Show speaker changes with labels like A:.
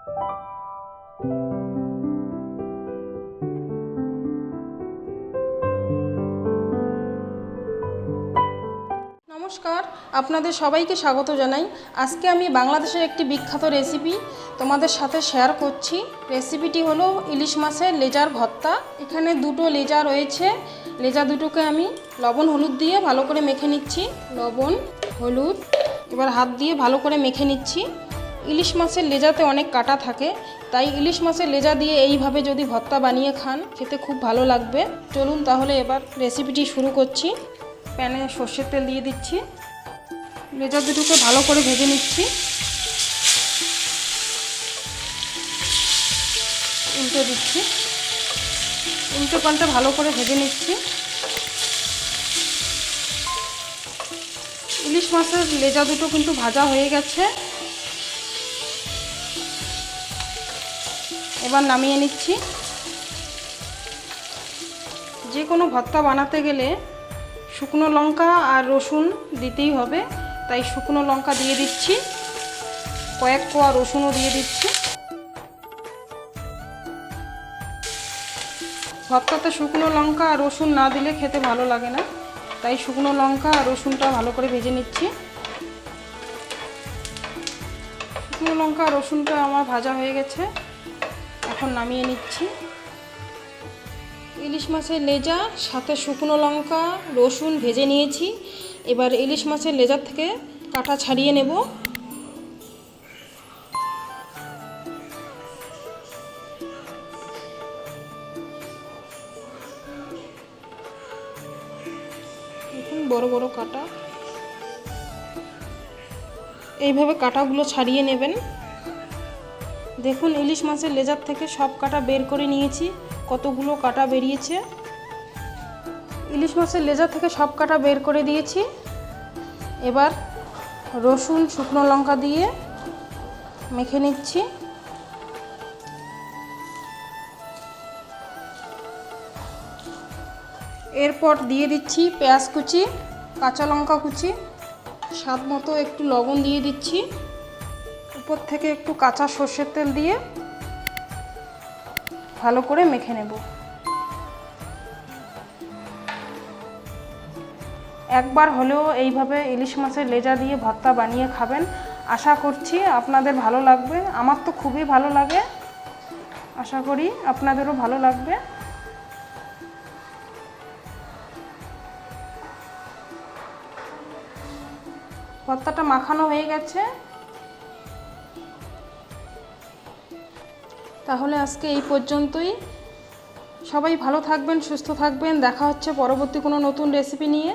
A: নমস্কার, আপনাদের সবাইকে স্বাগত জানাই। আজকে আমি বাংলাদেশের একটি বিখ্যাত রেসিপি তোমাদের সাথে শেয়ার করছি। রেসিপিটি হলো ইলিশ মাছের লেজার ভর্তা। এখানে দুটো লেজা রয়েছে। লেজা দুটোকে আমি লবণ হলুদ দিয়ে ভালো করে মেখে নিচ্ছি। লবণ হলুদ, এবার হাত দিয়ে ভালো করে মেখে নিচ্ছি। ইলিশ মাছের লেজাতে অনেক কাঁটা থাকে, তাই ইলিশ মাছের লেজা দিয়ে এইভাবে যদি ভর্তা বানিয়ে খান খেতে খুব ভালো লাগবে। চলুন তাহলে এবার রেসিপিটি শুরু করছি। প্যানে সর্ষের তেল দিয়ে দিচ্ছি। লেজা দুটোকে ভালো করে ভেজে নিচ্ছি। উল্টে দিচ্ছি, উল্টে পাল্টে ভালো করে ভেজে নিচ্ছি। ইলিশ মাছের লেজা দুটো কিন্তু ভাজা হয়ে গেছে। এবার নামিয়ে নিচ্ছি। যে কোনো ভর্তা বানাতে গেলে শুকনো লঙ্কা আর রসুন দিতেই হবে, তাই শুকনো লঙ্কা দিয়ে দিচ্ছি, কয়েক কোয়া রসুনও দিয়ে দিচ্ছি। ভর্তাতে শুকনো লঙ্কা আর রসুন না দিলে খেতে ভালো লাগে না, তাই শুকনো লঙ্কা আর রসুনটা ভালো করে ভেজে নিচ্ছি। শুকনো লঙ্কা আর রসুনটা আমার ভাজা হয়ে গেছে, এখন নামিয়ে নিচ্ছি। ইলিশ মাছের লেজা সাথে শুকনো লঙ্কা রসুন ভেজে নিয়েছি। এবার ইলিশ মাছের লেজার থেকে কাঁটা ছাড়িয়ে নেব। দেখুন বড় বড় কাঁটা, এইভাবে কাঁটাগুলো ছাড়িয়ে নেবেন। দেখুন ইলিশ মাছের লেজার থেকে সব কাঁটা বের করে নিয়েছি। কতগুলো কাঁটা বেরিয়েছে। ইলিশ মাছের লেজা থেকে সব কাঁটা বের করে দিয়েছি। এবার রসুন শুকনো লঙ্কা দিয়ে মেখে নিচ্ছি। এরপর দিয়ে দিচ্ছি পেঁয়াজ কুচি, কাঁচা লঙ্কা কুচি, স্বাদ মতো একটু লবণ দিয়ে দিচ্ছি। উপর থেকে একটু কাঁচা সর্ষের তেল দিয়ে ভালো করে মেখে নেব। একবার হলেও এইভাবে ইলিশ মাছের লেজা দিয়ে ভর্তা বানিয়ে খাবেন। আশা করছি আপনাদের ভালো লাগবে। আমার তো খুবই ভালো লাগে, আশা করি আপনাদেরও ভালো লাগবে। ভর্তাটা মাখানো হয়ে গেছে। তাহলে আজকে এই পর্যন্তই। সবাই ভালো থাকবেন, সুস্থ থাকবেন। দেখা হচ্ছে পরবর্তী কোনো নতুন রেসিপি নিয়ে।